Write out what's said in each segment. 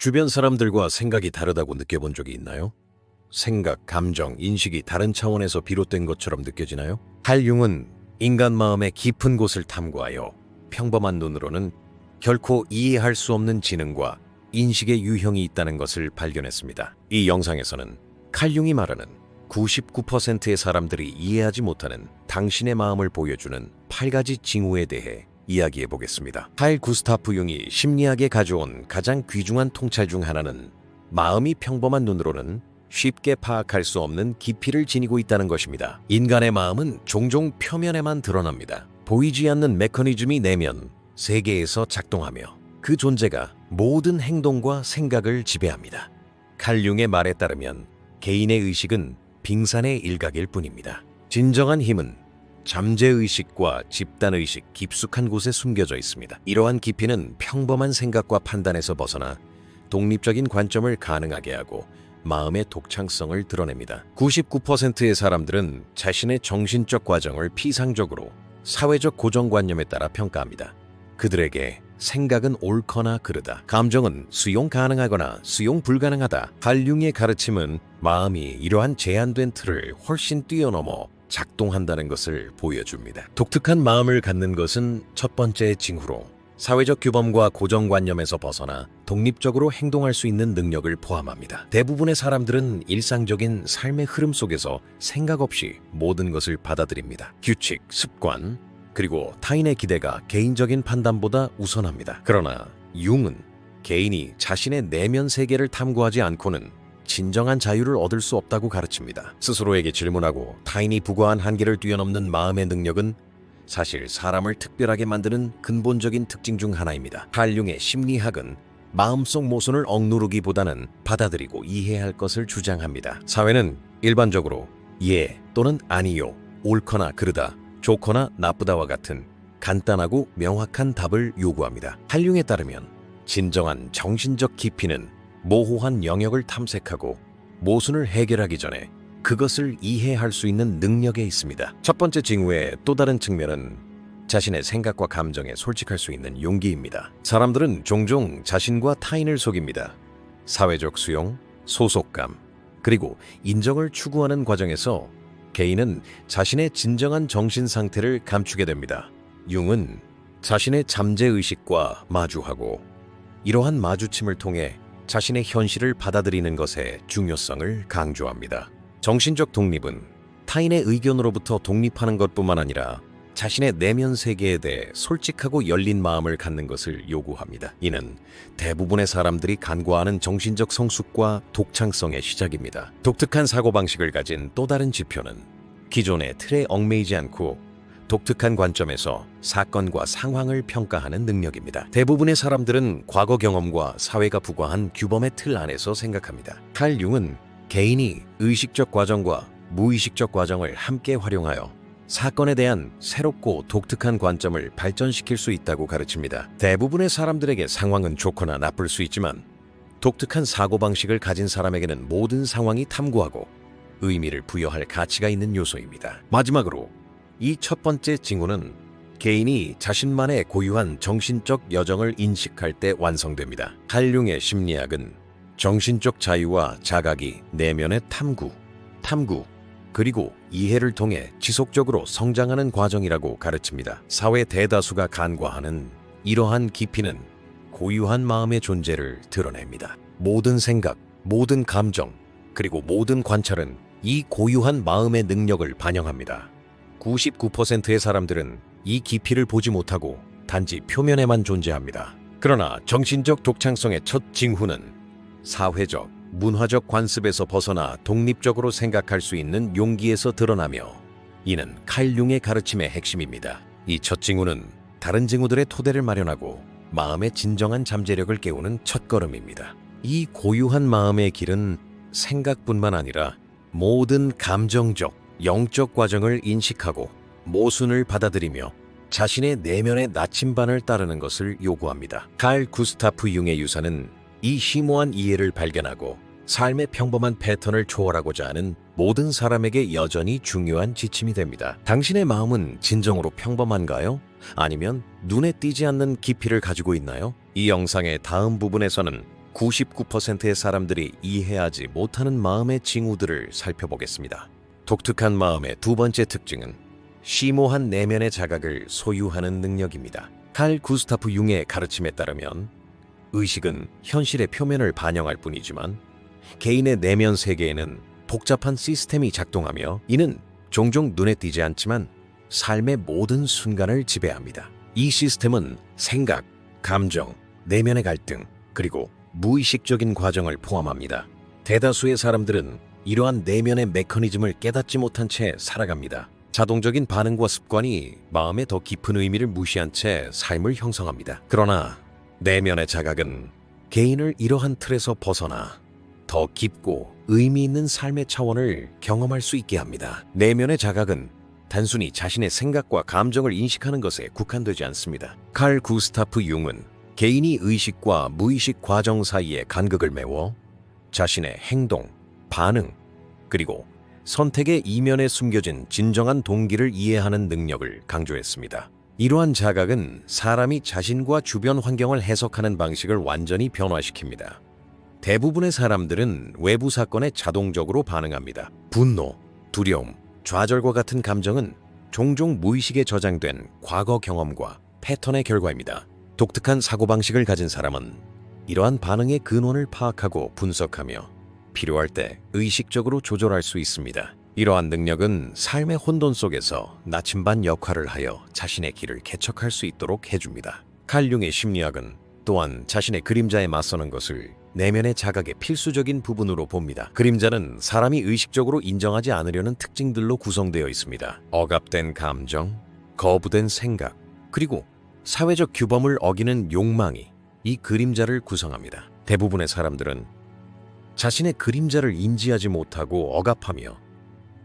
주변 사람들과 생각이 다르다고 느껴본 적이 있나요? 생각, 감정, 인식이 다른 차원에서 비롯된 것처럼 느껴지나요? 칼 융은 인간 마음의 깊은 곳을 탐구하여 평범한 눈으로는 결코 이해할 수 없는 지능과 인식의 유형이 있다는 것을 발견했습니다. 이 영상에서는 칼 융이 말하는 99%의 사람들이 이해하지 못하는 당신의 마음을 보여주는 8가지 징후에 대해 이야기해 보겠습니다. 칼 구스타프 융이 심리학에 가져온 가장 귀중한 통찰 중 하나는 마음이 평범한 눈으로는 쉽게 파악할 수 없는 깊이를 지니고 있다는 것입니다. 인간의 마음은 종종 표면에만 드러납니다. 보이지 않는 메커니즘이 내면 세계에서 작동하며 그 존재가 모든 행동과 생각을 지배합니다. 칼 융의 말에 따르면 개인의 의식은 빙산의 일각일 뿐입니다. 진정한 힘은 잠재의식과 집단의식 깊숙한 곳에 숨겨져 있습니다. 이러한 깊이는 평범한 생각과 판단에서 벗어나 독립적인 관점을 가능하게 하고 마음의 독창성을 드러냅니다. 99%의 사람들은 자신의 정신적 과정을 피상적으로 사회적 고정관념에 따라 평가합니다. 그들에게 생각은 옳거나 그르다, 감정은 수용 가능하거나 수용 불가능하다. 칼 융의 가르침은 마음이 이러한 제한된 틀을 훨씬 뛰어넘어 작동한다는 것을 보여줍니다. 독특한 마음을 갖는 것은 첫 번째 징후로 사회적 규범과 고정관념에서 벗어나 독립적으로 행동할 수 있는 능력을 포함합니다. 대부분의 사람들은 일상적인 삶의 흐름 속에서 생각 없이 모든 것을 받아들입니다. 규칙, 습관, 그리고 타인의 기대가 개인적인 판단보다 우선합니다. 그러나 융은 개인이 자신의 내면 세계를 탐구하지 않고는 진정한 자유를 얻을 수 없다고 가르칩니다. 스스로에게 질문하고 타인이 부과한 한계를 뛰어넘는 마음의 능력은 사실 사람을 특별하게 만드는 근본적인 특징 중 하나입니다. 칼 융의 심리학은 마음속 모순을 억누르기보다는 받아들이고 이해할 것을 주장합니다. 사회는 일반적으로 예 또는 아니요, 옳거나 그르다, 좋거나 나쁘다와 같은 간단하고 명확한 답을 요구합니다. 칼 융에 따르면 진정한 정신적 깊이는 모호한 영역을 탐색하고 모순을 해결하기 전에 그것을 이해할 수 있는 능력에 있습니다. 첫 번째 징후의 또 다른 측면은 자신의 생각과 감정에 솔직할 수 있는 용기입니다. 사람들은 종종 자신과 타인을 속입니다. 사회적 수용, 소속감, 그리고 인정을 추구하는 과정에서 개인은 자신의 진정한 정신 상태를 감추게 됩니다. 융은 자신의 잠재의식과 마주하고 이러한 마주침을 통해 자신의 현실을 받아들이는 것의 중요성을 강조합니다. 정신적 독립은 타인의 의견으로부터 독립하는 것뿐만 아니라 자신의 내면 세계에 대해 솔직하고 열린 마음을 갖는 것을 요구합니다. 이는 대부분의 사람들이 간과하는 정신적 성숙과 독창성의 시작입니다. 독특한 사고방식을 가진 또 다른 지표는 기존의 틀에 얽매이지 않고 독특한 관점에서 사건과 상황을 평가하는 능력입니다. 대부분의 사람들은 과거 경험과 사회가 부과한 규범의 틀 안에서 생각합니다. 칼 융은 개인이 의식적 과정과 무의식적 과정을 함께 활용하여 사건에 대한 새롭고 독특한 관점을 발전시킬 수 있다고 가르칩니다. 대부분의 사람들에게 상황은 좋거나 나쁠 수 있지만 독특한 사고방식을 가진 사람에게는 모든 상황이 탐구하고 의미를 부여할 가치가 있는 요소입니다. 마지막으로 이 첫 번째 징후는 개인이 자신만의 고유한 정신적 여정을 인식할 때 완성됩니다. 칼 융의 심리학은 정신적 자유와 자각이 내면의 탐구, 그리고 이해를 통해 지속적으로 성장하는 과정이라고 가르칩니다. 사회 대다수가 간과하는 이러한 깊이는 고유한 마음의 존재를 드러냅니다. 모든 생각, 모든 감정, 그리고 모든 관찰은 이 고유한 마음의 능력을 반영합니다. 99%의 사람들은 이 깊이를 보지 못하고 단지 표면에만 존재합니다. 그러나 정신적 독창성의 첫 징후는 사회적, 문화적 관습에서 벗어나 독립적으로 생각할 수 있는 용기에서 드러나며 이는 칼 융의 가르침의 핵심입니다. 이 첫 징후는 다른 징후들의 토대를 마련하고 마음의 진정한 잠재력을 깨우는 첫걸음입니다. 이 고유한 마음의 길은 생각뿐만 아니라 모든 감정적, 영적 과정을 인식하고 모순을 받아들이며 자신의 내면의 나침반을 따르는 것을 요구합니다. 칼 구스타프 융의 유산은 이 심오한 이해를 발견하고 삶의 평범한 패턴을 초월하고자 하는 모든 사람에게 여전히 중요한 지침이 됩니다. 당신의 마음은 진정으로 평범한가요? 아니면 눈에 띄지 않는 깊이를 가지고 있나요? 이 영상의 다음 부분에서는 99%의 사람들이 이해하지 못하는 마음의 징후들을 살펴보겠습니다. 독특한 마음의 두 번째 특징은 심오한 내면의 자각을 소유하는 능력입니다. 칼 구스타프 융의 가르침에 따르면 의식은 현실의 표면을 반영할 뿐이지만 개인의 내면 세계에는 복잡한 시스템이 작동하며 이는 종종 눈에 띄지 않지만 삶의 모든 순간을 지배합니다. 이 시스템은 생각, 감정, 내면의 갈등, 그리고 무의식적인 과정을 포함합니다. 대다수의 사람들은 이러한 내면의 메커니즘을 깨닫지 못한 채 살아갑니다. 자동적인 반응과 습관이 마음의 더 깊은 의미를 무시한 채 삶을 형성합니다. 그러나 내면의 자각은 개인을 이러한 틀에서 벗어나 더 깊고 의미 있는 삶의 차원을 경험할 수 있게 합니다. 내면의 자각은 단순히 자신의 생각과 감정을 인식하는 것에 국한되지 않습니다. 칼 구스타프 융은 개인이 의식과 무의식 과정 사이에 간극을 메워 자신의 행동, 반응, 그리고 선택의 이면에 숨겨진 진정한 동기를 이해하는 능력을 강조했습니다. 이러한 자각은 사람이 자신과 주변 환경을 해석하는 방식을 완전히 변화시킵니다. 대부분의 사람들은 외부 사건에 자동적으로 반응합니다. 분노, 두려움, 좌절과 같은 감정은 종종 무의식에 저장된 과거 경험과 패턴의 결과입니다. 독특한 사고방식을 가진 사람은 이러한 반응의 근원을 파악하고 분석하며 필요할 때 의식적으로 조절할 수 있습니다. 이러한 능력은 삶의 혼돈 속에서 나침반 역할을 하여 자신의 길을 개척할 수 있도록 해줍니다. 칼 융의 심리학은 또한 자신의 그림자에 맞서는 것을 내면의 자각의 필수적인 부분으로 봅니다. 그림자는 사람이 의식적으로 인정하지 않으려는 특징들로 구성되어 있습니다. 억압된 감정, 거부된 생각, 그리고 사회적 규범을 어기는 욕망이 이 그림자를 구성합니다. 대부분의 사람들은 자신의 그림자를 인지하지 못하고 억압하며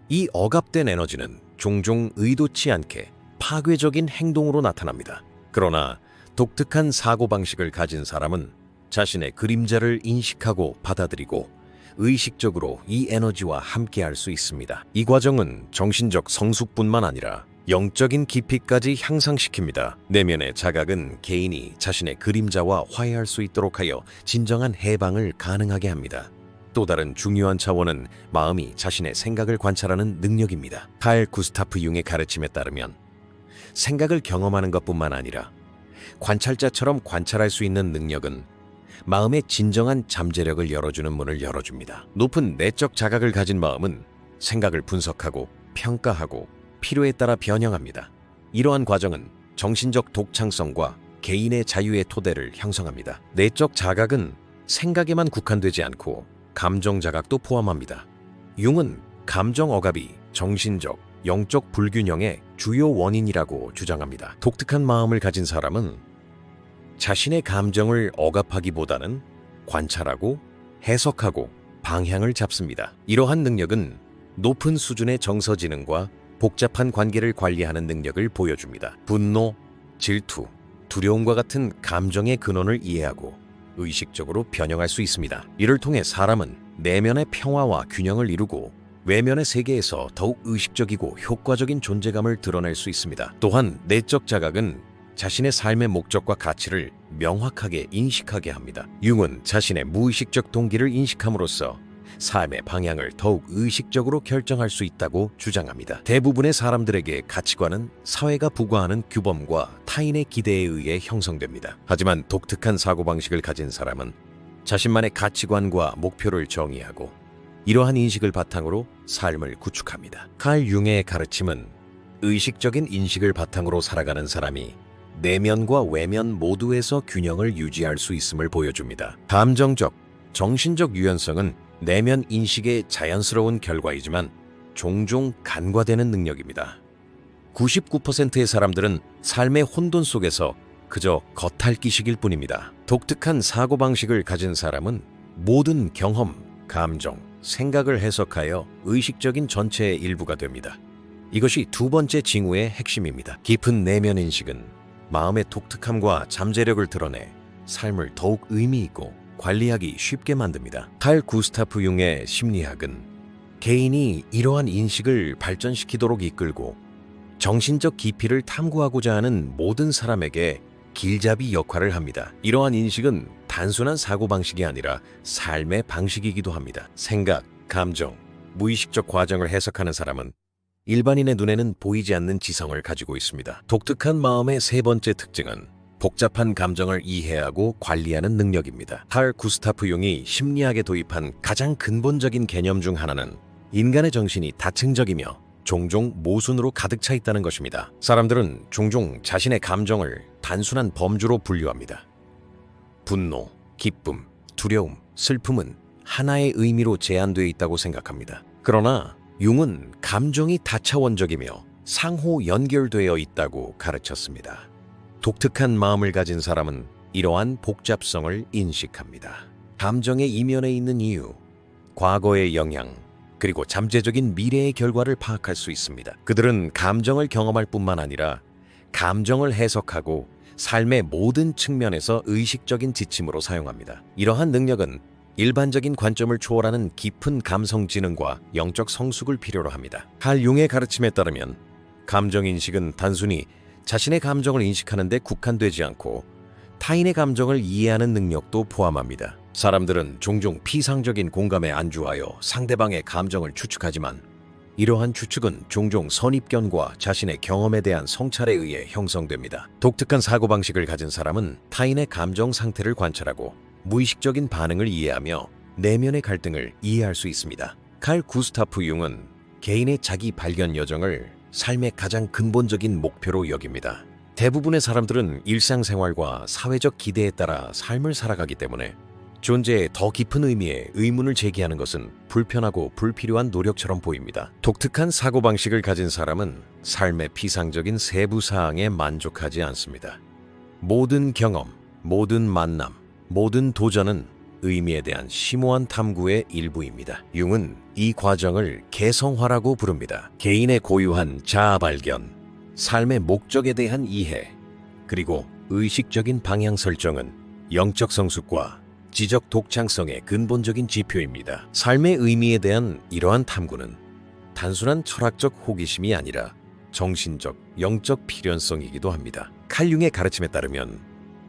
이 억압된 에너지는 종종 의도치 않게 파괴적인 행동으로 나타납니다. 그러나 독특한 사고방식을 가진 사람은 자신의 그림자를 인식하고 받아들이고 의식적으로 이 에너지와 함께할 수 있습니다. 이 과정은 정신적 성숙뿐만 아니라 영적인 깊이까지 향상시킵니다. 내면의 자각은 개인이 자신의 그림자와 화해할 수 있도록 하여 진정한 해방을 가능하게 합니다. 또 다른 중요한 차원은 마음이 자신의 생각을 관찰하는 능력입니다. 칼 구스타프 융의 가르침에 따르면 생각을 경험하는 것뿐만 아니라 관찰자처럼 관찰할 수 있는 능력은 마음의 진정한 잠재력을 열어주는 문을 열어줍니다. 높은 내적 자각을 가진 마음은 생각을 분석하고 평가하고 필요에 따라 변형합니다. 이러한 과정은 정신적 독창성과 개인의 자유의 토대를 형성합니다. 내적 자각은 생각에만 국한되지 않고 감정 자각도 포함합니다. 융은 감정 억압이 정신적, 영적 불균형의 주요 원인이라고 주장합니다. 독특한 마음을 가진 사람은 자신의 감정을 억압하기보다는 관찰하고 해석하고 방향을 잡습니다. 이러한 능력은 높은 수준의 정서지능과 복잡한 관계를 관리하는 능력을 보여줍니다. 분노, 질투, 두려움과 같은 감정의 근원을 이해하고 의식적으로 변형할 수 있습니다. 이를 통해 사람은 내면의 평화와 균형을 이루고 외면의 세계에서 더욱 의식적이고 효과적인 존재감을 드러낼 수 있습니다. 또한 내적 자각은 자신의 삶의 목적과 가치를 명확하게 인식하게 합니다. 융은 자신의 무의식적 동기를 인식함으로써 삶의 방향을 더욱 의식적으로 결정할 수 있다고 주장합니다. 대부분의 사람들에게 가치관은 사회가 부과하는 규범과 타인의 기대에 의해 형성됩니다. 하지만 독특한 사고방식을 가진 사람은 자신만의 가치관과 목표를 정의하고 이러한 인식을 바탕으로 삶을 구축합니다. 칼 융의 가르침은 의식적인 인식을 바탕으로 살아가는 사람이 내면과 외면 모두에서 균형을 유지할 수 있음을 보여줍니다. 감정적, 정신적 유연성은 내면 인식의 자연스러운 결과이지만 종종 간과되는 능력입니다. 99%의 사람들은 삶의 혼돈 속에서 그저 겉핥기식일 뿐입니다. 독특한 사고방식을 가진 사람은 모든 경험, 감정, 생각을 해석하여 의식적인 전체의 일부가 됩니다. 이것이 두 번째 징후의 핵심입니다. 깊은 내면 인식은 마음의 독특함과 잠재력을 드러내 삶을 더욱 의미 있고 관리하기 쉽게 만듭니다. 칼 구스타프 융의 심리학은 개인이 이러한 인식을 발전시키도록 이끌고 정신적 깊이를 탐구하고자 하는 모든 사람에게 길잡이 역할을 합니다. 이러한 인식은 단순한 사고방식이 아니라 삶의 방식이기도 합니다. 생각, 감정, 무의식적 과정을 해석하는 사람은 일반인의 눈에는 보이지 않는 지성을 가지고 있습니다. 독특한 마음의 세 번째 특징은 복잡한 감정을 이해하고 관리하는 능력입니다. 칼 구스타프 융이 심리학에 도입한 가장 근본적인 개념 중 하나는 인간의 정신이 다층적이며 종종 모순으로 가득 차 있다는 것입니다. 사람들은 종종 자신의 감정을 단순한 범주로 분류합니다. 분노, 기쁨, 두려움, 슬픔은 하나의 의미로 제한되어 있다고 생각합니다. 그러나 융은 감정이 다차원적이며 상호 연결되어 있다고 가르쳤습니다. 독특한 마음을 가진 사람은 이러한 복잡성을 인식합니다. 감정의 이면에 있는 이유, 과거의 영향, 그리고 잠재적인 미래의 결과를 파악할 수 있습니다. 그들은 감정을 경험할 뿐만 아니라 감정을 해석하고 삶의 모든 측면에서 의식적인 지침으로 사용합니다. 이러한 능력은 일반적인 관점을 초월하는 깊은 감성 지능과 영적 성숙을 필요로 합니다. 칼 융의 가르침에 따르면 감정인식은 단순히 자신의 감정을 인식하는 데 국한되지 않고 타인의 감정을 이해하는 능력도 포함합니다. 사람들은 종종 피상적인 공감에 안주하여 상대방의 감정을 추측하지만 이러한 추측은 종종 선입견과 자신의 경험에 대한 성찰에 의해 형성됩니다. 독특한 사고방식을 가진 사람은 타인의 감정 상태를 관찰하고 무의식적인 반응을 이해하며 내면의 갈등을 이해할 수 있습니다. 칼 구스타프 융은 개인의 자기 발견 여정을 삶의 가장 근본적인 목표로 여깁니다. 대부분의 사람들은 일상생활과 사회적 기대에 따라 삶을 살아가기 때문에 존재의 더 깊은 의미에 의문을 제기하는 것은 불편하고 불필요한 노력처럼 보입니다. 독특한 사고방식을 가진 사람은 삶의 피상적인 세부 사항에 만족하지 않습니다. 모든 경험, 모든 만남, 모든 도전은 의미에 대한 심오한 탐구의 일부입니다. 융은 이 과정을 개성화라고 부릅니다. 개인의 고유한 자아 발견, 삶의 목적에 대한 이해, 그리고 의식적인 방향 설정은 영적 성숙과 지적 독창성의 근본적인 지표입니다. 삶의 의미에 대한 이러한 탐구는 단순한 철학적 호기심이 아니라 정신적, 영적 필연성이기도 합니다. 칼 융의 가르침에 따르면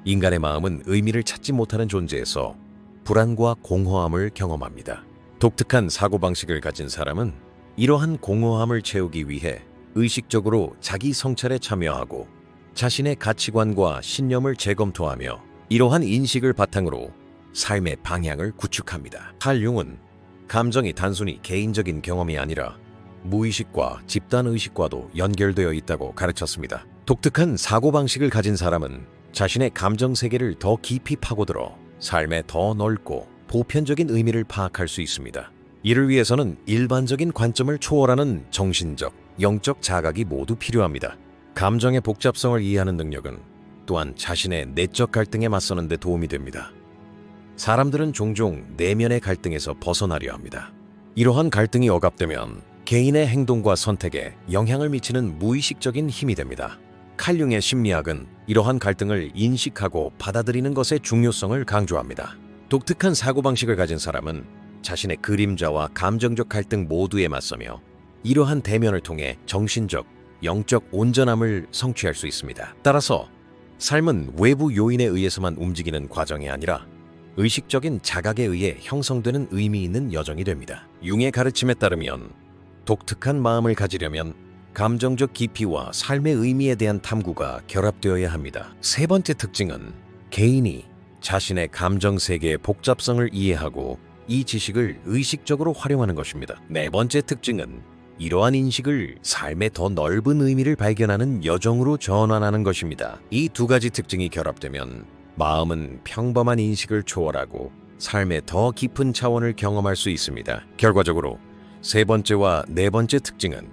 인간의 마음은 의미를 찾지 못하는 존재에서 불안과 공허함을 경험합니다. 독특한 사고방식을 가진 사람은 이러한 공허함을 채우기 위해 의식적으로 자기 성찰에 참여하고 자신의 가치관과 신념을 재검토하며 이러한 인식을 바탕으로 삶의 방향을 구축합니다. 칼 융은 감정이 단순히 개인적인 경험이 아니라 무의식과 집단의식과도 연결되어 있다고 가르쳤습니다. 독특한 사고방식을 가진 사람은 자신의 감정 세계를 더 깊이 파고들어 삶에 더 넓고 보편적인 의미를 파악할 수 있습니다. 이를 위해서는 일반적인 관점을 초월하는 정신적, 영적 자각이 모두 필요합니다. 감정의 복잡성을 이해하는 능력은 또한 자신의 내적 갈등에 맞서는 데 도움이 됩니다. 사람들은 종종 내면의 갈등에서 벗어나려 합니다. 이러한 갈등이 억압되면 개인의 행동과 선택에 영향을 미치는 무의식적인 힘이 됩니다. 칼 융의 심리학은 이러한 갈등을 인식하고 받아들이는 것의 중요성을 강조합니다. 독특한 사고방식을 가진 사람은 자신의 그림자와 감정적 갈등 모두에 맞서며 이러한 대면을 통해 정신적, 영적 온전함을 성취할 수 있습니다. 따라서 삶은 외부 요인에 의해서만 움직이는 과정이 아니라 의식적인 자각에 의해 형성되는 의미 있는 여정이 됩니다. 융의 가르침에 따르면 독특한 마음을 가지려면 감정적 깊이와 삶의 의미에 대한 탐구가 결합되어야 합니다. 세 번째 특징은 개인이 자신의 감정 세계의 복잡성을 이해하고 이 지식을 의식적으로 활용하는 것입니다. 네 번째 특징은 이러한 인식을 삶의 더 넓은 의미를 발견하는 여정으로 전환하는 것입니다. 이 두 가지 특징이 결합되면 마음은 평범한 인식을 초월하고 삶의 더 깊은 차원을 경험할 수 있습니다. 결과적으로 세 번째와 네 번째 특징은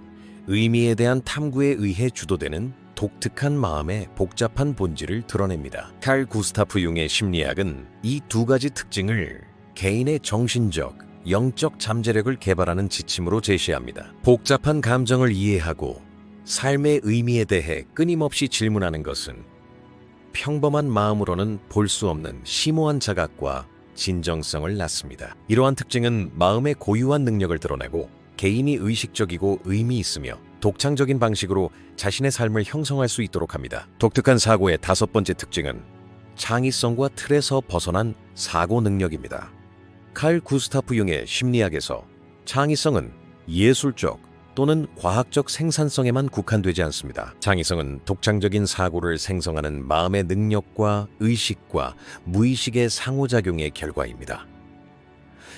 의미에 대한 탐구에 의해 주도되는 독특한 마음의 복잡한 본질을 드러냅니다. 칼 구스타프 융의 심리학은 이 두 가지 특징을 개인의 정신적, 영적 잠재력을 개발하는 지침으로 제시합니다. 복잡한 감정을 이해하고 삶의 의미에 대해 끊임없이 질문하는 것은 평범한 마음으로는 볼 수 없는 심오한 자각과 진정성을 낳습니다. 이러한 특징은 마음의 고유한 능력을 드러내고 개인이 의식적이고 의미 있으며 독창적인 방식으로 자신의 삶을 형성할 수 있도록 합니다. 독특한 사고의 다섯 번째 특징은 창의성과 틀에서 벗어난 사고 능력입니다. 칼 구스타프 융의 심리학에서 창의성은 예술적 또는 과학적 생산성에만 국한되지 않습니다. 창의성은 독창적인 사고를 생성하는 마음의 능력과 의식과 무의식의 상호작용의 결과입니다.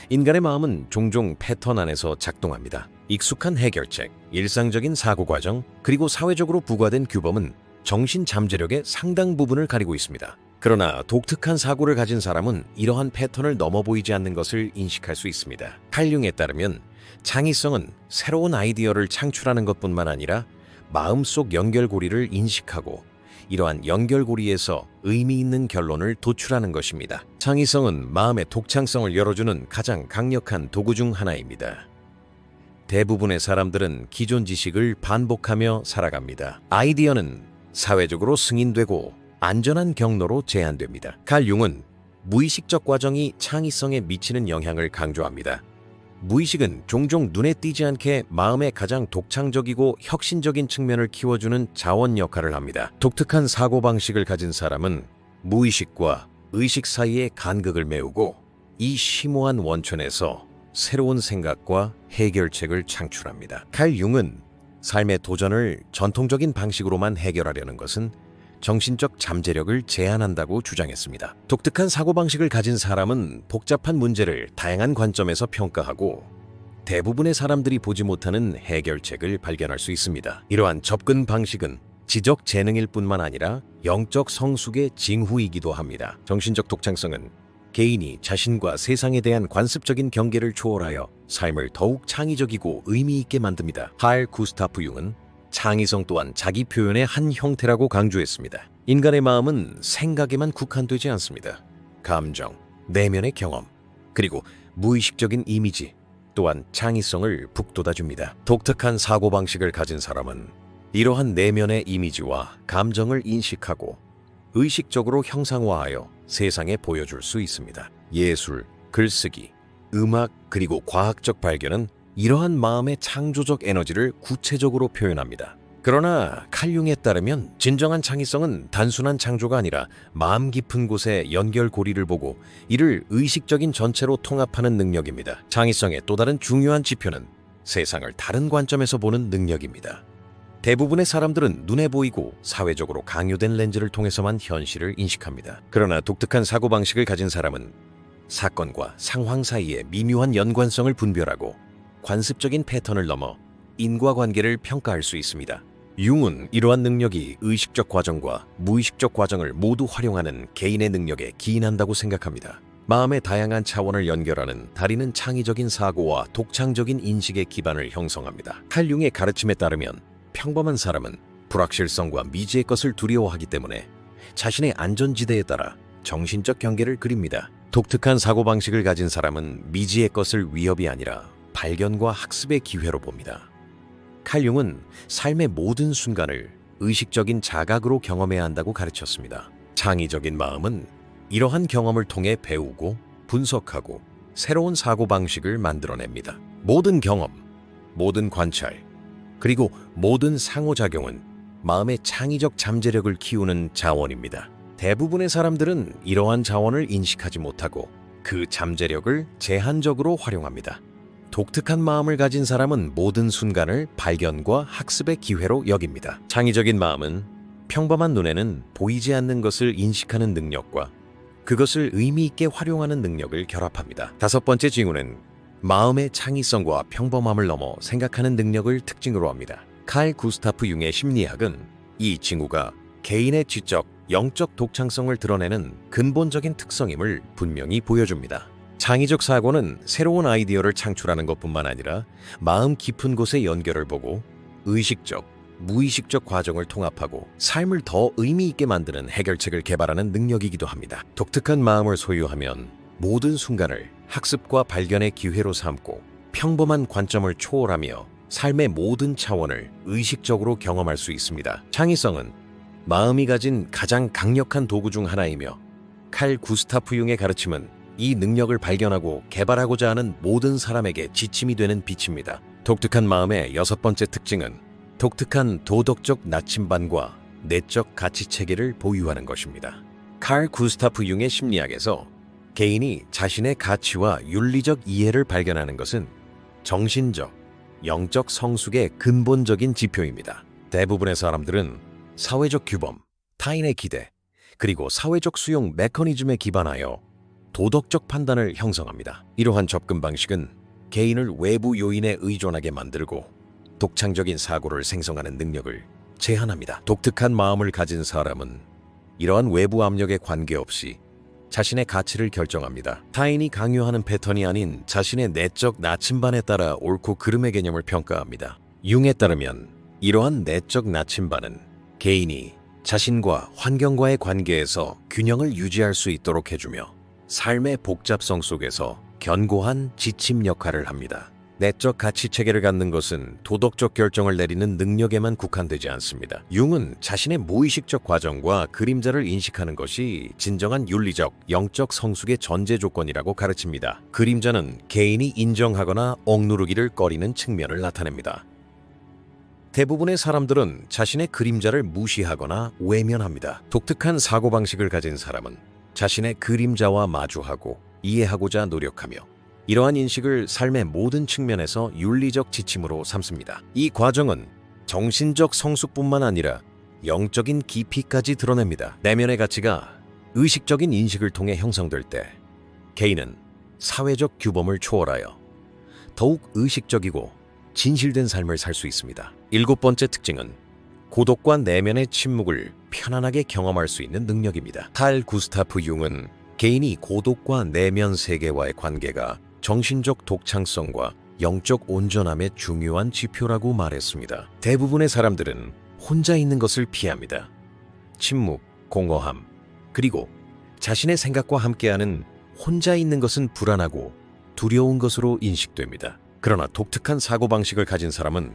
인간의 마음은 종종 패턴 안에서 작동합니다. 익숙한 해결책, 일상적인 사고 과정, 그리고 사회적으로 부과된 규범은 정신 잠재력의 상당 부분을 가리고 있습니다. 그러나 독특한 사고를 가진 사람은 이러한 패턴을 넘어 보이지 않는 것을 인식할 수 있습니다. 칼 융에 따르면 창의성은 새로운 아이디어를 창출하는 것뿐만 아니라 마음속 연결고리를 인식하고 이러한 연결고리에서 의미 있는 결론을 도출하는 것입니다. 창의성은 마음의 독창성을 열어주는 가장 강력한 도구 중 하나입니다. 대부분의 사람들은 기존 지식을 반복하며 살아갑니다. 아이디어는 사회적으로 승인되고 안전한 경로로 제한됩니다. 칼 융은 무의식적 과정이 창의성에 미치는 영향을 강조합니다. 무의식은 종종 눈에 띄지 않게 마음의 가장 독창적이고 혁신적인 측면을 키워주는 자원 역할을 합니다. 독특한 사고방식을 가진 사람은 무의식과 의식 사이의 간극을 메우고 이 심오한 원천에서 새로운 생각과 해결책을 창출합니다. 칼 융은 삶의 도전을 전통적인 방식으로만 해결하려는 것은 정신적 잠재력을 제한한다고 주장했습니다. 독특한 사고방식을 가진 사람은 복잡한 문제를 다양한 관점에서 평가하고 대부분의 사람들이 보지 못하는 해결책을 발견할 수 있습니다. 이러한 접근 방식은 지적 재능일 뿐만 아니라 영적 성숙의 징후이기도 합니다. 정신적 독창성은 개인이 자신과 세상에 대한 관습적인 경계를 초월하여 삶을 더욱 창의적이고 의미 있게 만듭니다. 칼 구스타프 융은 창의성 또한 자기 표현의 한 형태라고 강조했습니다. 인간의 마음은 생각에만 국한되지 않습니다. 감정, 내면의 경험, 그리고 무의식적인 이미지 또한 창의성을 북돋아줍니다. 독특한 사고방식을 가진 사람은 이러한 내면의 이미지와 감정을 인식하고 의식적으로 형상화하여 세상에 보여줄 수 있습니다. 예술, 글쓰기, 음악, 그리고 과학적 발견은 이러한 마음의 창조적 에너지를 구체적으로 표현합니다. 그러나 칼 융에 따르면 진정한 창의성은 단순한 창조가 아니라 마음 깊은 곳의 연결고리를 보고 이를 의식적인 전체로 통합하는 능력입니다. 창의성의 또 다른 중요한 지표는 세상을 다른 관점에서 보는 능력입니다. 대부분의 사람들은 눈에 보이고 사회적으로 강요된 렌즈를 통해서만 현실을 인식합니다. 그러나 독특한 사고방식을 가진 사람은 사건과 상황 사이의 미묘한 연관성을 분별하고 관습적인 패턴을 넘어 인과관계를 평가할 수 있습니다. 융은 이러한 능력이 의식적 과정과 무의식적 과정을 모두 활용하는 개인의 능력에 기인한다고 생각합니다. 마음의 다양한 차원을 연결하는 다리는 창의적인 사고와 독창적인 인식의 기반을 형성합니다. 칼 융의 가르침에 따르면 평범한 사람은 불확실성과 미지의 것을 두려워하기 때문에 자신의 안전지대에 따라 정신적 경계를 그립니다. 독특한 사고방식을 가진 사람은 미지의 것을 위협이 아니라 발견과 학습의 기회로 봅니다. 칼 융은 삶의 모든 순간을 의식적인 자각으로 경험해야 한다고 가르쳤습니다. 창의적인 마음은 이러한 경험을 통해 배우고 분석하고 새로운 사고방식을 만들어냅니다. 모든 경험, 모든 관찰, 그리고 모든 상호작용은 마음의 창의적 잠재력을 키우는 자원입니다. 대부분의 사람들은 이러한 자원을 인식하지 못하고 그 잠재력을 제한적으로 활용합니다. 독특한 마음을 가진 사람은 모든 순간을 발견과 학습의 기회로 여깁니다. 창의적인 마음은 평범한 눈에는 보이지 않는 것을 인식하는 능력과 그것을 의미 있게 활용하는 능력을 결합합니다. 다섯 번째 징후는 마음의 창의성과 평범함을 넘어 생각하는 능력을 특징으로 합니다. 칼 구스타프 융의 심리학은 이 징후가 개인의 지적, 영적 독창성을 드러내는 근본적인 특성임을 분명히 보여줍니다. 창의적 사고는 새로운 아이디어를 창출하는 것뿐만 아니라 마음 깊은 곳의 연결을 보고 의식적, 무의식적 과정을 통합하고 삶을 더 의미 있게 만드는 해결책을 개발하는 능력이기도 합니다. 독특한 마음을 소유하면 모든 순간을 학습과 발견의 기회로 삼고 평범한 관점을 초월하며 삶의 모든 차원을 의식적으로 경험할 수 있습니다. 창의성은 마음이 가진 가장 강력한 도구 중 하나이며 칼 구스타프 융의 가르침은 이 능력을 발견하고 개발하고자 하는 모든 사람에게 지침이 되는 빛입니다. 독특한 마음의 여섯 번째 특징은 독특한 도덕적 나침반과 내적 가치체계를 보유하는 것입니다. 칼 구스타프 융의 심리학에서 개인이 자신의 가치와 윤리적 이해를 발견하는 것은 정신적, 영적 성숙의 근본적인 지표입니다. 대부분의 사람들은 사회적 규범, 타인의 기대, 그리고 사회적 수용 메커니즘에 기반하여 도덕적 판단을 형성합니다. 이러한 접근 방식은 개인을 외부 요인에 의존하게 만들고 독창적인 사고를 생성하는 능력을 제한합니다. 독특한 마음을 가진 사람은 이러한 외부 압력에 관계없이 자신의 가치를 결정합니다. 타인이 강요하는 패턴이 아닌 자신의 내적 나침반에 따라 옳고 그름의 개념을 평가합니다. 융에 따르면 이러한 내적 나침반은 개인이 자신과 환경과의 관계에서 균형을 유지할 수 있도록 해주며 삶의 복잡성 속에서 견고한 지침 역할을 합니다. 내적 가치 체계를 갖는 것은 도덕적 결정을 내리는 능력에만 국한되지 않습니다. 융은 자신의 무의식적 과정과 그림자를 인식하는 것이 진정한 윤리적, 영적 성숙의 전제 조건이라고 가르칩니다. 그림자는 개인이 인정하거나 억누르기를 꺼리는 측면을 나타냅니다. 대부분의 사람들은 자신의 그림자를 무시하거나 외면합니다. 독특한 사고방식을 가진 사람은 자신의 그림자와 마주하고 이해하고자 노력하며 이러한 인식을 삶의 모든 측면에서 윤리적 지침으로 삼습니다. 이 과정은 정신적 성숙뿐만 아니라 영적인 깊이까지 드러냅니다. 내면의 가치가 의식적인 인식을 통해 형성될 때 개인은 사회적 규범을 초월하여 더욱 의식적이고 진실된 삶을 살 수 있습니다. 7번째 특징은 고독과 내면의 침묵을 편안하게 경험할 수 있는 능력입니다. 칼 구스타프 융은 개인이 고독과 내면 세계와의 관계가 정신적 독창성과 영적 온전함의 중요한 지표라고 말했습니다. 대부분의 사람들은 혼자 있는 것을 피합니다. 침묵, 공허함, 그리고 자신의 생각과 함께하는 혼자 있는 것은 불안하고 두려운 것으로 인식됩니다. 그러나 독특한 사고방식을 가진 사람은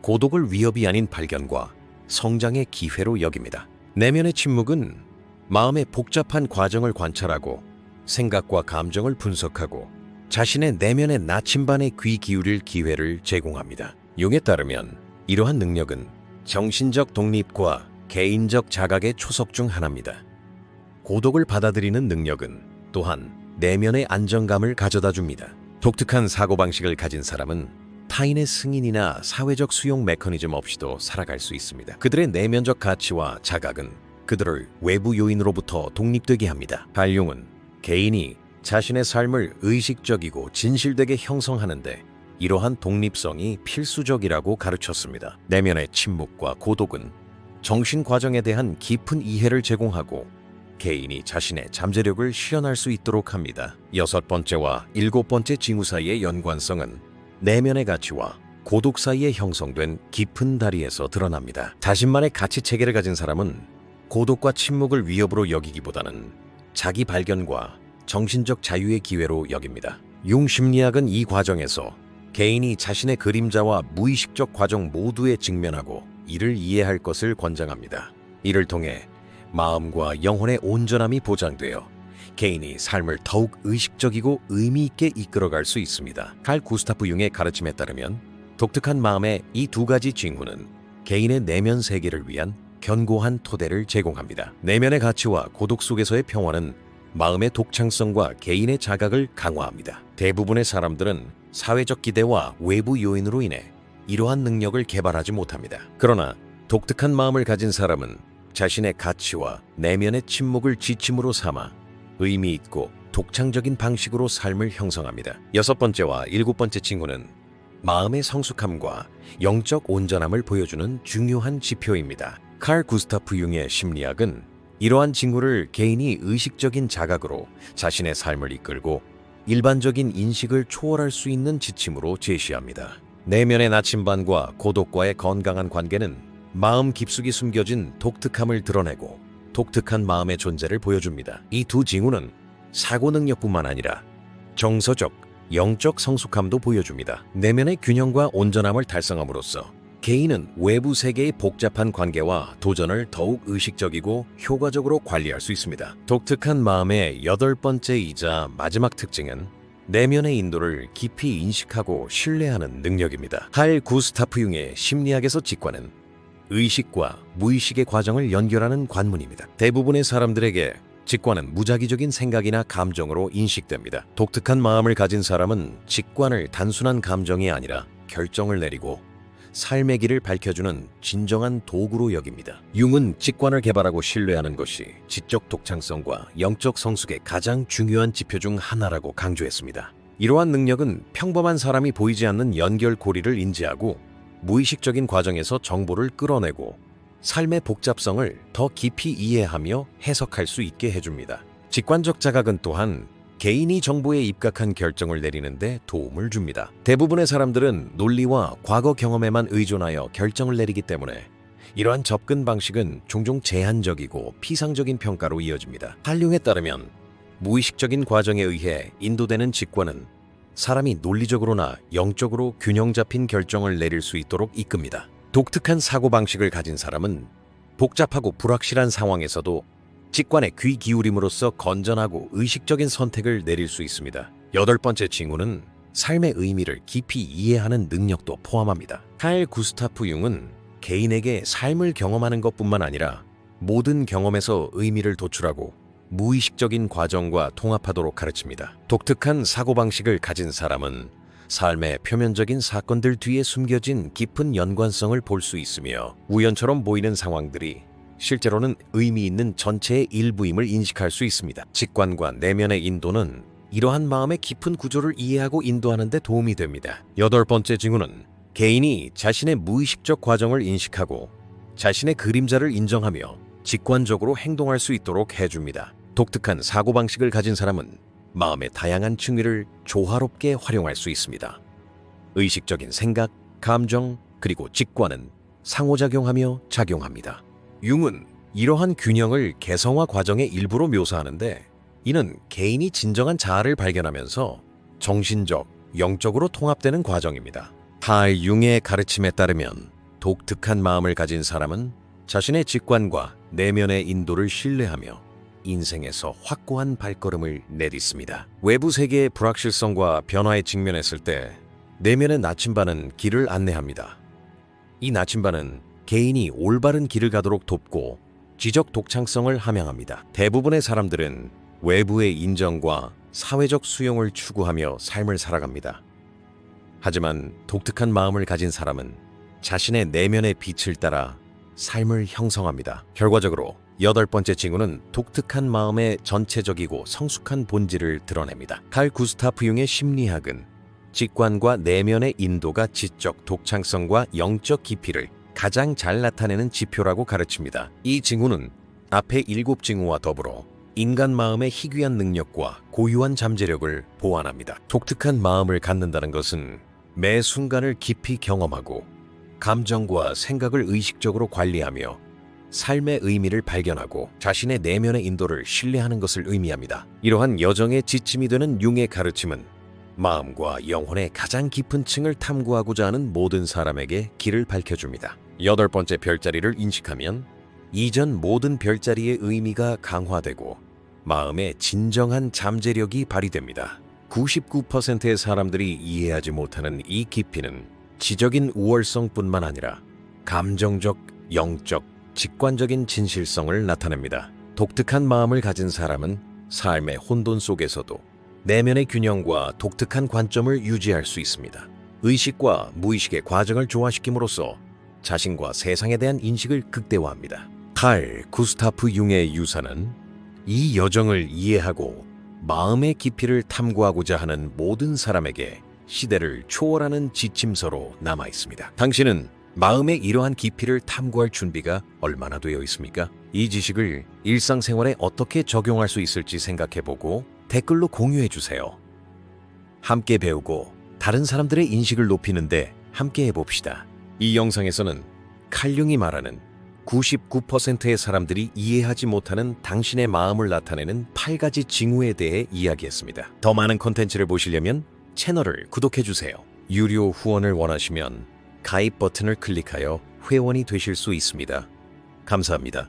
고독을 위협이 아닌 발견과 성장의 기회로 여깁니다. 내면의 침묵은 마음의 복잡한 과정을 관찰하고 생각과 감정을 분석하고 자신의 내면의 나침반에 귀 기울일 기회를 제공합니다. 융에 따르면 이러한 능력은 정신적 독립과 개인적 자각의 초석 중 하나입니다. 고독을 받아들이는 능력은 또한 내면의 안정감을 가져다 줍니다. 독특한 사고방식을 가진 사람은 타인의 승인이나 사회적 수용 메커니즘 없이도 살아갈 수 있습니다. 그들의 내면적 가치와 자각은 그들을 외부 요인으로부터 독립되게 합니다. 칼융은 개인이 자신의 삶을 의식적이고 진실되게 형성하는데 이러한 독립성이 필수적이라고 가르쳤습니다. 내면의 침묵과 고독은 정신 과정에 대한 깊은 이해를 제공하고 개인이 자신의 잠재력을 실현할 수 있도록 합니다. 6번째와 7번째 징후 사이의 연관성은 내면의 가치와 고독 사이에 형성된 깊은 다리에서 드러납니다. 자신만의 가치 체계를 가진 사람은 고독과 침묵을 위협으로 여기기보다는 자기 발견과 정신적 자유의 기회로 여깁니다. 융 심리학은 이 과정에서 개인이 자신의 그림자와 무의식적 과정 모두에 직면하고 이를 이해할 것을 권장합니다. 이를 통해 마음과 영혼의 온전함이 보장되어 개인이 삶을 더욱 의식적이고 의미 있게 이끌어갈 수 있습니다. 칼 구스타프 융의 가르침에 따르면 독특한 마음의 이 두 가지 징후는 개인의 내면 세계를 위한 견고한 토대를 제공합니다. 내면의 가치와 고독 속에서의 평화는 마음의 독창성과 개인의 자각을 강화합니다. 대부분의 사람들은 사회적 기대와 외부 요인으로 인해 이러한 능력을 개발하지 못합니다. 그러나 독특한 마음을 가진 사람은 자신의 가치와 내면의 침묵을 지침으로 삼아 의미 있고 독창적인 방식으로 삶을 형성합니다. 6번째와 7번째 징후는 마음의 성숙함과 영적 온전함을 보여주는 중요한 지표입니다. 칼 구스타프 융의 심리학은 이러한 징후를 개인이 의식적인 자각으로 자신의 삶을 이끌고 일반적인 인식을 초월할 수 있는 지침으로 제시합니다. 내면의 나침반과 고독과의 건강한 관계는 마음 깊숙이 숨겨진 독특함을 드러내고 독특한 마음의 존재를 보여줍니다. 이 두 징후는 사고 능력뿐만 아니라 정서적, 영적 성숙함도 보여줍니다. 내면의 균형과 온전함을 달성함으로써 개인은 외부 세계의 복잡한 관계와 도전을 더욱 의식적이고 효과적으로 관리할 수 있습니다. 독특한 마음의 8번째이자 마지막 특징은 내면의 인도를 깊이 인식하고 신뢰하는 능력입니다. 칼 구스타프 융의 심리학에서 직관은 의식과 무의식의 과정을 연결하는 관문입니다. 대부분의 사람들에게 직관은 무작위적인 생각이나 감정으로 인식됩니다. 독특한 마음을 가진 사람은 직관을 단순한 감정이 아니라 결정을 내리고 삶의 길을 밝혀주는 진정한 도구로 여깁니다. 융은 직관을 개발하고 신뢰하는 것이 지적 독창성과 영적 성숙의 가장 중요한 지표 중 하나라고 강조했습니다. 이러한 능력은 평범한 사람이 보이지 않는 연결고리를 인지하고 무의식적인 과정에서 정보를 끌어내고 삶의 복잡성을 더 깊이 이해하며 해석할 수 있게 해줍니다. 직관적 자각은 또한 개인이 정보에 입각한 결정을 내리는데 도움을 줍니다. 대부분의 사람들은 논리와 과거 경험에만 의존하여 결정을 내리기 때문에 이러한 접근 방식은 종종 제한적이고 피상적인 평가로 이어집니다. 한융에 따르면 무의식적인 과정에 의해 인도되는 직관은 사람이 논리적으로나 영적으로 균형 잡힌 결정을 내릴 수 있도록 이끕니다. 독특한 사고방식을 가진 사람은 복잡하고 불확실한 상황에서도 직관에 귀 기울임으로써 건전하고 의식적인 선택을 내릴 수 있습니다. 여덟 번째 징후는 삶의 의미를 깊이 이해하는 능력도 포함합니다. 칼 구스타프 융은 개인에게 삶을 경험하는 것뿐만 아니라 모든 경험에서 의미를 도출하고 무의식적인 과정과 통합하도록 가르칩니다. 독특한 사고방식을 가진 사람은 삶의 표면적인 사건들 뒤에 숨겨진 깊은 연관성을 볼 수 있으며 우연처럼 보이는 상황들이 실제로는 의미 있는 전체의 일부임을 인식할 수 있습니다. 직관과 내면의 인도는 이러한 마음의 깊은 구조를 이해하고 인도하는 데 도움이 됩니다. 여덟 번째 징후는 개인이 자신의 무의식적 과정을 인식하고 자신의 그림자를 인정하며 직관적으로 행동할 수 있도록 해줍니다. 독특한 사고방식을 가진 사람은 마음의 다양한 층위를 조화롭게 활용할 수 있습니다. 의식적인 생각, 감정, 그리고 직관은 상호작용하며 작용합니다. 융은 이러한 균형을 개성화 과정의 일부로 묘사하는데 이는 개인이 진정한 자아를 발견하면서 정신적, 영적으로 통합되는 과정입니다. 칼 융의 가르침에 따르면 독특한 마음을 가진 사람은 자신의 직관과 내면의 인도를 신뢰하며 인생에서 확고한 발걸음을 내딛습니다. 외부 세계의 불확실성과 변화에 직면했을 때 내면의 나침반은 길을 안내합니다. 이 나침반은 개인이 올바른 길을 가도록 돕고 지적 독창성을 함양합니다. 대부분의 사람들은 외부의 인정과 사회적 수용을 추구하며 삶을 살아갑니다. 하지만 독특한 마음을 가진 사람은 자신의 내면의 빛을 따라 삶을 형성합니다. 결과적으로 여덟 번째 징후는 독특한 마음의 전체적이고 성숙한 본질을 드러냅니다. 칼 구스타프 융의 심리학은 직관과 내면의 인도가 지적 독창성과 영적 깊이를 가장 잘 나타내는 지표라고 가르칩니다. 이 징후는 앞의 7징후와 더불어 인간 마음의 희귀한 능력과 고유한 잠재력을 보완합니다. 독특한 마음을 갖는다는 것은 매 순간을 깊이 경험하고 감정과 생각을 의식적으로 관리하며 삶의 의미를 발견하고 자신의 내면의 인도를 신뢰하는 것을 의미합니다. 이러한 여정의 지침이 되는 융의 가르침은 마음과 영혼의 가장 깊은 층을 탐구하고자 하는 모든 사람에게 길을 밝혀줍니다. 여덟 번째 별자리를 인식하면 이전 모든 별자리의 의미가 강화되고 마음의 진정한 잠재력이 발휘됩니다. 99%의 사람들이 이해하지 못하는 이 깊이는 지적인 우월성뿐만 아니라 감정적, 영적, 직관적인 진실성을 나타냅니다. 독특한 마음을 가진 사람은 삶의 혼돈 속에서도 내면의 균형과 독특한 관점을 유지할 수 있습니다. 의식과 무의식의 과정을 조화시킴으로써 자신과 세상에 대한 인식을 극대화합니다. 칼 구스타프 융의 유산은 이 여정을 이해하고 마음의 깊이를 탐구하고자 하는 모든 사람에게 시대를 초월하는 지침서로 남아 있습니다. 당신은 마음의 이러한 깊이를 탐구할 준비가 얼마나 되어 있습니까? 이 지식을 일상생활에 어떻게 적용할 수 있을지 생각해보고 댓글로 공유해주세요. 함께 배우고 다른 사람들의 인식을 높이는데 함께 해봅시다. 이 영상에서는 칼 융이 말하는 99%의 사람들이 이해하지 못하는 당신의 마음을 나타내는 8가지 징후에 대해 이야기했습니다. 더 많은 콘텐츠를 보시려면 채널을 구독해주세요. 유료 후원을 원하시면 가입 버튼을 클릭하여 회원이 되실 수 있습니다. 감사합니다.